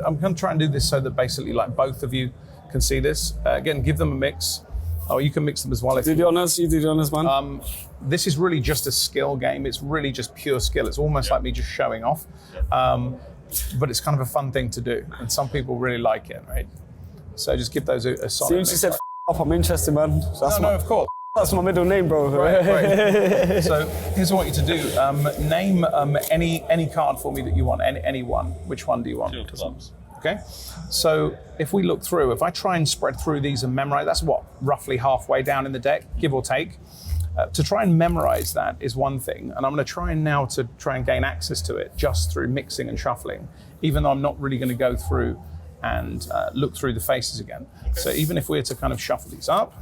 I'm going to try and do this so that basically like both of you can see this. Again, give them a mix. Oh, you can mix them as well. You do the honors, man. This is really just a skill game. It's really just pure skill. It's almost like me just showing off. But it's kind of a fun thing to do. And some people really like it, right? So just give those a solid mix. Since you said off, I'm interested, man. No, of course. That's my middle name, bro. Right. So here's what I want you to do. Name any card for me that you want, any one. Which one do you want? 2 of clubs. Okay. So if we look through, if I try and spread through these and memorize, that's what, roughly halfway down in the deck, give or take. To try and memorize that is one thing, and I'm going to try and gain access to it just through mixing and shuffling, even though I'm not really going to go through and look through the faces again. Okay. So even if we were to kind of shuffle these up,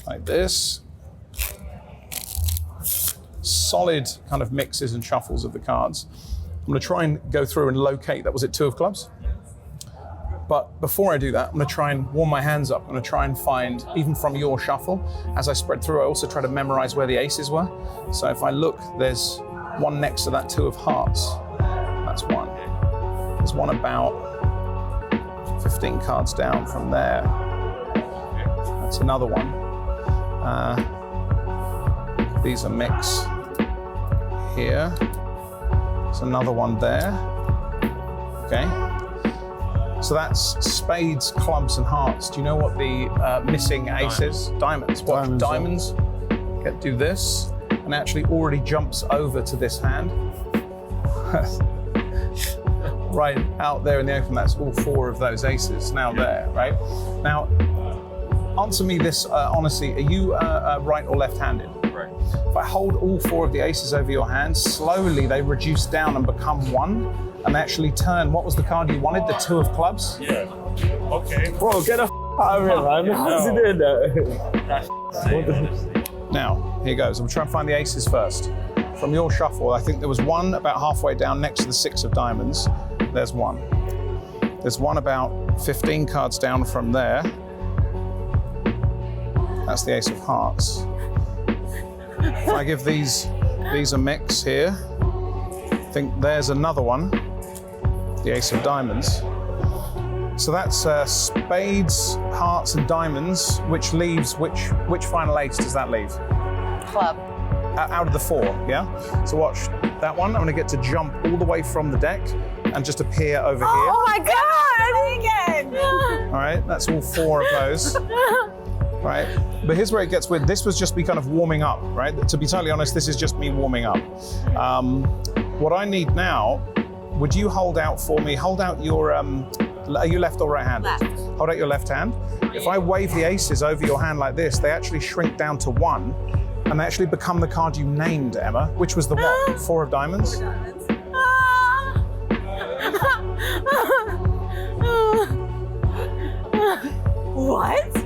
like this, solid kind of mixes and shuffles of the cards. I'm going to try and go through and locate, that was it 2 of clubs? But before I do that, I'm going to try and warm my hands up. I'm going to try and find, even from your shuffle, as I spread through, I also try to memorize where the aces were. So if I look, there's one next to that 2 of hearts. That's one. There's one about 15 cards down from there. That's another one. These are mix here. There's another one there. Okay. So that's spades, clubs, and hearts. Do you know what the missing ace is? Diamonds. Watch diamonds. Do this, and actually already jumps over to this hand. Right out there in the open, that's all 4 of those aces now there, right? Now, answer me this honestly, are you right or left-handed? Right. If I hold all 4 of the aces over your hand, slowly they reduce down and become 1. And actually turn, what was the card you wanted? The 2 of clubs? Yeah. Okay. Bro, get the out of here, man. How's he doing that? Now, here goes. I'm trying to find the aces first. From your shuffle, I think there was one about halfway down next to the 6 of diamonds. There's one. There's one about 15 cards down from there. That's the ace of hearts. If I give these a mix here, I think there's another one, the ace of diamonds. So that's spades, hearts, and diamonds, which leaves, which final ace does that leave? Club. Out of the 4, yeah? So watch that one. I'm gonna get to jump all the way from the deck and just appear over here. Oh my God, I did it again. All right, that's all 4 of those. Right, but here's where it gets weird. This was just me kind of warming up, right? To be totally honest, this is just me warming up. What I need now, would you hold out for me? Hold out your, are you left or right-handed? Left. Hold out your left hand. If I wave the aces over your hand like this, they actually shrink down to 1, and they actually become the card you named, Emma, which was the what? 4 of diamonds? 4 diamonds. What?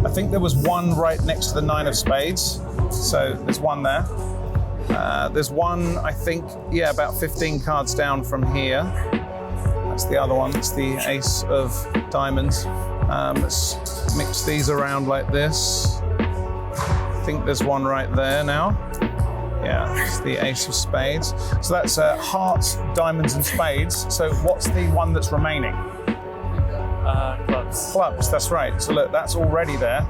I think there was one right next to the 9 of spades. So there's one there. There's one, I think, yeah, about 15 cards down from here. That's the other one. It's the ace of diamonds. Let's mix these around like this. I think there's one right there now. Yeah, it's the ace of spades. So that's hearts, diamonds, and spades. So what's the one that's remaining? Clubs. Clubs, that's right. So look, that's already there.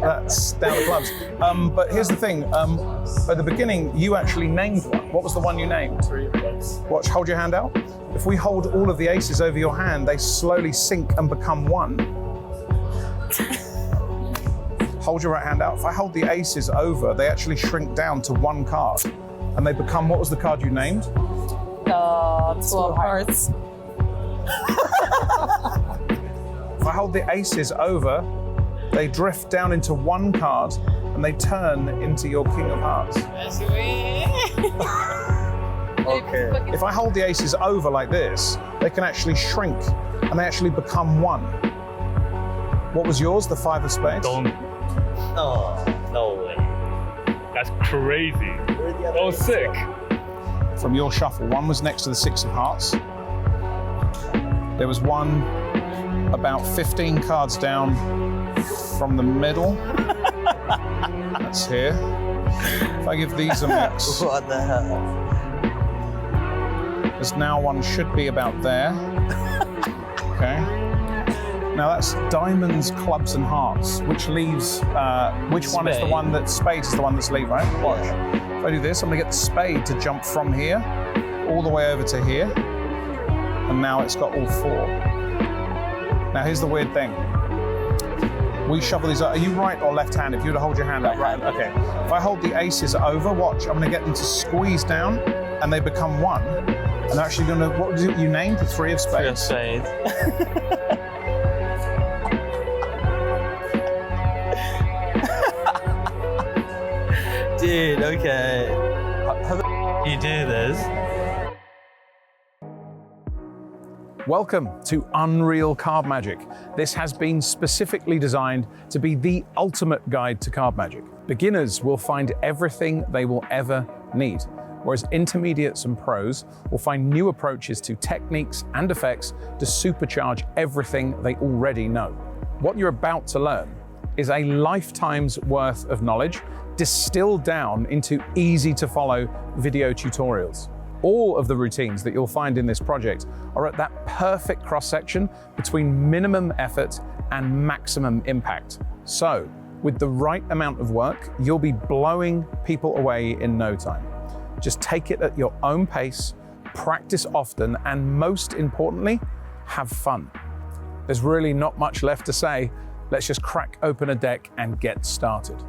That's down the clubs. But here's the thing. At the beginning, you actually named one. What was the one you named? 3 of clubs. Watch, hold your hand out. If we hold all of the aces over your hand, they slowly sink and become 1. Hold your right hand out. If I hold the aces over, they actually shrink down to 1 card. And they become, what was the card you named? The 2 of hearts. If I hold the aces over, they drift down into 1 card and they turn into your king of hearts. Okay. If I hold the aces over like this, they can actually shrink and they actually become 1. What was yours? The 5 of spades? Don't. Oh, no way. That's crazy. That was sick. From your shuffle, one was next to the 6 of hearts. There was one about 15 cards down from the middle. That's here. If I give these a mix. What the hell? There's now one should be about there. Okay. Now that's diamonds, clubs, and hearts, which leaves, which one is the one that, spades is the one that's leave, right? Watch. If I do this, I'm gonna get the spade to jump from here, all the way over to here, and now it's got all four. Now here's the weird thing. We shuffle these up. Are you right or left hand? If you were to hold your hand up, right? Okay. If I hold the aces over, watch, I'm gonna get them to squeeze down, and they become one. And they're actually gonna, what was it you named? The three of spades? Three of spades. Dude, okay. How the do you do this? Welcome to Unreal Card Magic. This has been specifically designed to be the ultimate guide to card magic. Beginners will find everything they will ever need, whereas intermediates and pros will find new approaches to techniques and effects to supercharge everything they already know. What you're about to learn is a lifetime's worth of knowledge distilled down into easy to follow video tutorials. All of the routines that you'll find in this project are at that perfect cross-section between minimum effort and maximum impact. So, with the right amount of work, you'll be blowing people away in no time. Just take it at your own pace, practice often, and most importantly, have fun. There's really not much left to say. Let's just crack open a deck and get started.